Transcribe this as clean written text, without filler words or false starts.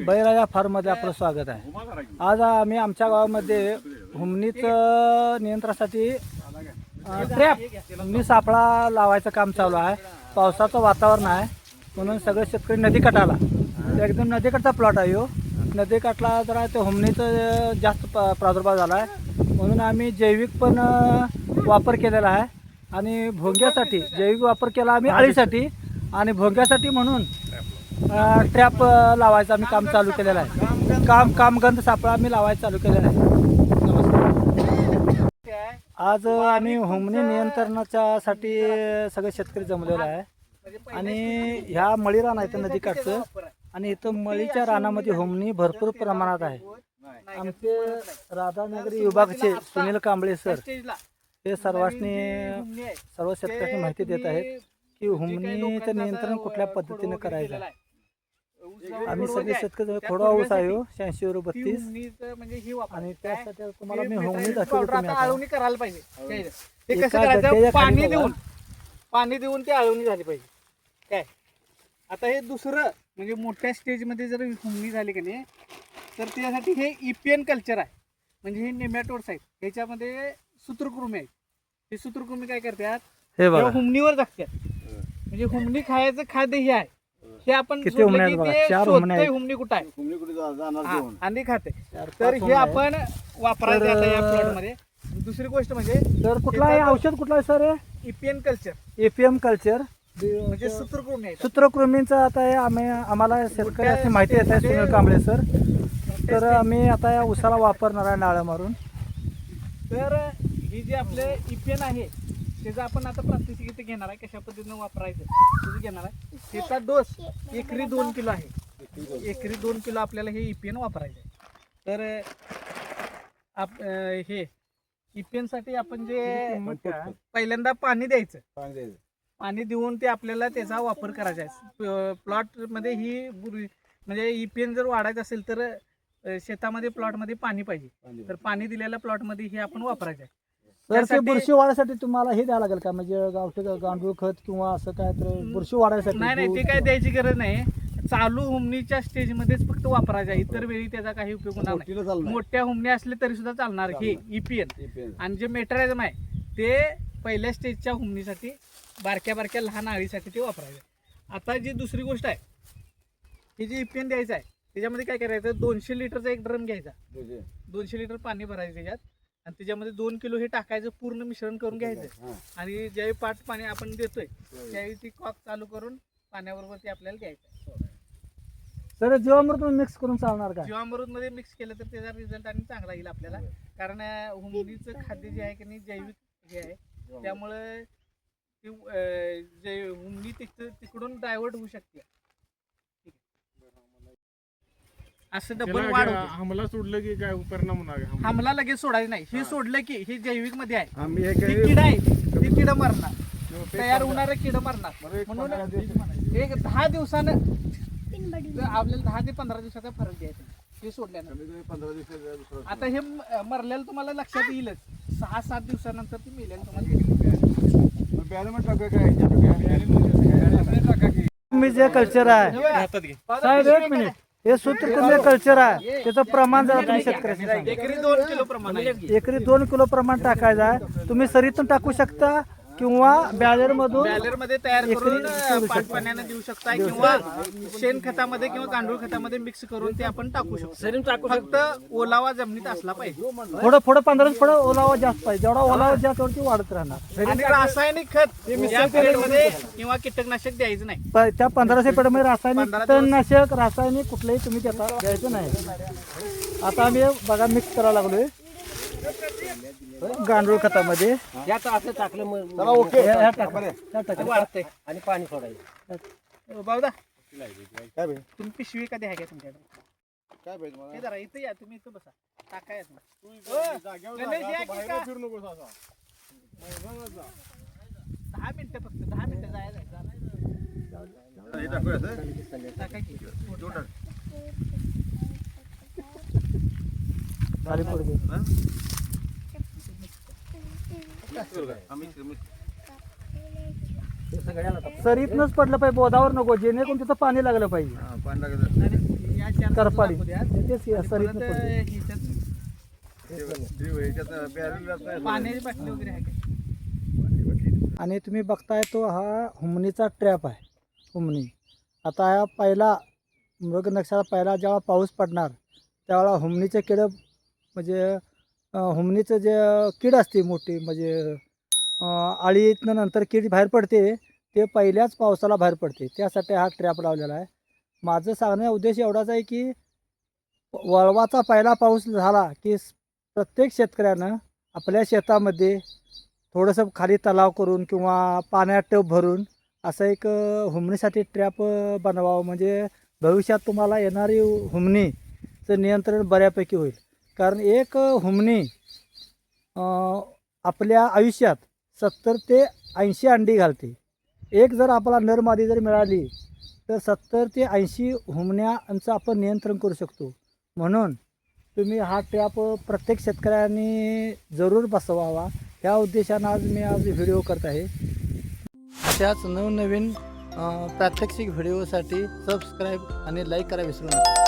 बळीराजा फार्ममध्ये आपलं स्वागत आहे। आज आम्ही आमच्या गावामध्ये हुमणीच नियंत्रणासाठी ट्रॅप हुमणी सापळा लावायचं काम चालू आहे। पावसाचं वातावरण आहे म्हणून सगळे शेतकरी नदीकाठाला, एकदम नदीकाठचा प्लॉट आहे। नदीकाठला जरा ते हुमणीचं जास्त प्रादुर्भाव झाला आहे म्हणून आम्ही जैविक पण वापर केलेला आहे आणि भोंग्यासाठी जैविक वापर केला आम्ही अळीसाठी आणि भोंग्यासाठी म्हणून ट्रॅप लावायचं आम्ही काम चालू केलेलं आहे। कामगंध सापळा आम्ही लावायचं चालू केलेला आहे। आज आम्ही हुमणी नियंत्रणाच्यासाठी सगळे शेतकरी जमलेला आहे आणि ह्या मळी रान आहे नदीकाठचं आणि इथं मळीच्या रानामध्ये हुमणी भरपूर प्रमाणात आहे। आमचे राधानगरी विभागाचे सुनील कांबळे सर हे सर्व शेतकऱ्यांनी माहिती देत आहेत की हुमणीचं नियंत्रण कुठल्या पद्धतीने करायचं। आम्ही सगळे शेतकरी थोडा ऊस आहे 86-32 आणि त्यासाठी तुम्हाला मी हुमणी दाखवतो। आळवणी करायला पाहिजे ते कसं करायचं, पाणी देऊन ते आळवणी झाली पाहिजे काय। आता हे दुसरं म्हणजे मोठ्या स्टेजमध्ये जर हुमणी झाली की नाही तर त्यासाठी हे EPN कल्चर आहे, म्हणजे हे नेमॅटोड्स आहेत, ह्याच्यामध्ये सूत्रकृमी आहेत। हे सूत्रकृमी काय करतात, हुमणीवर जगतात, म्हणजे हुमणी खायचं खाद्य हे आहे, हे आपण हुमणी कुठं आहे आणि खाते, तर हे आपण वापरायचं आता या प्लॉट मध्ये। दुसरी गोष्ट म्हणजे तर कुठला आहे औषध कुठला आहे sir? EPN culture, EPM culture म्हणजे सूत्रकृमी, सूत्रकृमींचं आता हे आम्हाला शेतकऱ्यांची माहिती येत आहे सुनील कांबळे सर। तर आम्ही आता या उसाला वापरणार आहे नाळं मारून। तर ही जे आपले EPN आहे त्याचा आपण आता प्रात्यक्षिक इथे घेणार आहे, कशा पद्धतीने वापरायचं त्याचं घेणार आहे। त्याचा डोस एकरी 2 किलो आहे, एकरी 2 किलो आपल्याला हे EPN वापरायचं आहे। तर हे EPN साठी आपण जे पहिल्यांदा पाणी द्यायचं, पाणी देऊन ते आपल्याला त्याचा वापर करायचा आहे प्लॉट मध्ये। ही म्हणजे EPN जर वाढायचं असेल तर शेतामध्ये प्लॉट मध्ये पाणी पाहिजे, तर पाणी दिलेल्या प्लॉट मध्ये हे आपण वापरायचं आहे। तर ते बुरशी वाढायसाठी तुम्हाला हे द्यावं लागेल का, म्हणजे गावठी गांडूळ खत किंवा असं काय? तर बुरशी वाढायसाठी नाही, ते काय द्यायची गरज नाही, चालू हुमणीच्या स्टेज मध्येच फक्त वापरायचा, इतर वेळी त्याचा काही उपयोग होणार नाही। मोठ्या हुमणी असले तरी सुद्धा चालणार हे EPN, आणि जे मेटरायझम आहे ते पहिल्या स्टेजच्या हुमणीसाठी, बारक्या लहान आळीसाठी ते वापरायचं। आता जी दुसरी गोष्ट आहे, हे जे EPN द्यायचं आहे त्याच्यामध्ये काय करायचं, 200 लिटरचा एक ड्रम घ्यायचा, 200 लिटर पाणी भरायचं त्याच्यात आणि त्याच्यामध्ये 2 किलो हे टाकायचं, पूर्ण मिश्रण करून घ्यायचं आणि ज्यावेळी पाट पाणी आपण देतोय त्यावेळी ती कॉक चालू करून पाण्याबरोबर ते आपल्याला द्यायचं। सर जीवामृत मिक्स करून चालणार का? जीवामृत मध्ये मिक्स केलं तर त्याचा रिझल्ट आणि चांगला येईल आपल्याला, कारण हुमणीचं खाद्य जे आहे की नाही जैविक हे आहे, त्यामुळे जे हुमणी तिकडून डायव्हर्ट होऊ शकते। असं डबल वाढ होते। हमला सोडलं की काय परिणाम होणार? हमला लगेच सोडायचं नाही, हे सोडलं की हे जैविक मध्ये आहे, किडा आहे, ते किडा मरणार, तयार होणारे किडा मरणार। म्हणून एक 10 दिवसानं आपल्याला 10 ते 15 दिवसाचा फरक द्यायचा हे सोडल्यानंतर। आता हे मरलेलं तुम्हाला लक्षात येईलच, 6-7 दिवसानंतर ते मेलेलं तुम्हाला। मी जे कल्चर आहे साहेब, 1 मिनिट, हे सूत्रकृमी कल्चर आहे, त्याचं प्रमाण जरा तुम्ही शेतकऱ्यांनी सांगा। एकरी 2 किलो प्रमाण, एकरी 2 किलो प्रमाण टाकायचं आहे। तुम्ही सरीतून टाकू शकता किंवा बॅलर मध्ये तयार करून पाटपाण्याने देऊ शकता, किंवा शेणखतामध्ये किंवा गांडूळ खतामध्ये मिक्स करून ते आपण टाकू शकतो। फक्त ओलावा जमिनीत असला पाहिजे, थोडं 15 ओलावा जास्त पाहिजे, जेवढा ओलावा जास्त तेवढी वाढत राहणार। आणि रासायनिक खत या पिरियडमध्ये किंवा कीटकनाशक द्यायचं नाही। त्या 1500 पिरियडमध्ये रासायनिक कीटकनाशक रासायनिक कुठलंही तुम्ही त्याचा द्यायचं नाही। आता आम्ही बघा मिक्स करायला लागलोय गांडूळ खतामध्ये, असं टाकलं वाढते आणि पाणी सोडायचं। बाबा तुम्ही पिशवी कधी आहे का तुमच्याकडे? काय जरा इथं या, तुम्ही इथं बसा, टाकाय 10 मिनिटं फक्त 10 मिनिटं जायचं। सरीतनच पडलं पाहिजे, बोधावर नको, जेणेकरून तिथं पाणी लागलं पाहिजे। ह्या चार करपाडी. दाखवू द्या. तेच की, आणि सरीतनं परत पडते. ह्याच्यात पाण्याची बाटली वगैरे आहे का? आणि तुम्ही बघताय तो हा हुमणीचा ट्रॅप आहे. हुमणी आता हा पहिला मृग नक्षाला पहिला जेव्हा पाऊस पडणार त्यावेळेला हुमणीचे किड म्हणजे हुमणीचं जे कीड असते मोठी म्हणजे आळीतनं नंतर कीड बाहेर पडते ते पहिल्याच पावसाला बाहेर पडते. त्यासाठी हा ट्रॅप लावलेला आहे. माझं सांगण्याचा उद्देश एवढाच आहे की वळवाचा पहिला पाऊस झाला की प्रत्येक शेतकऱ्यानं आपल्या शेतामध्ये थोडंसं खाली तलाव करून किंवा पाण्यात टब भरून असं एक हुमणीसाठी ट्रॅप बनवावं. म्हणजे भविष्यात तुम्हाला येणारी हुमणीचं नियंत्रण बऱ्यापैकी होईल. कारण एक हुमणी आपल्या आयुष्यात 70 ते 80 अंडी घालते. एक जर आपला नर मादी जर मिळाली तर 70 ते 80 हुमण्यांचं आपण नियंत्रण करू शकतो. म्हणून तुम्ही हा ट्रॅप प्रत्येक शेतकऱ्यांनी जरूर बसवावा. या उद्देशानं आज व्हिडिओ करत आहे. अशाच नवनवीन प्रात्यक्षिक व्हिडिओसाठी सबस्क्राईब आणि लाईक करा विसरू नका.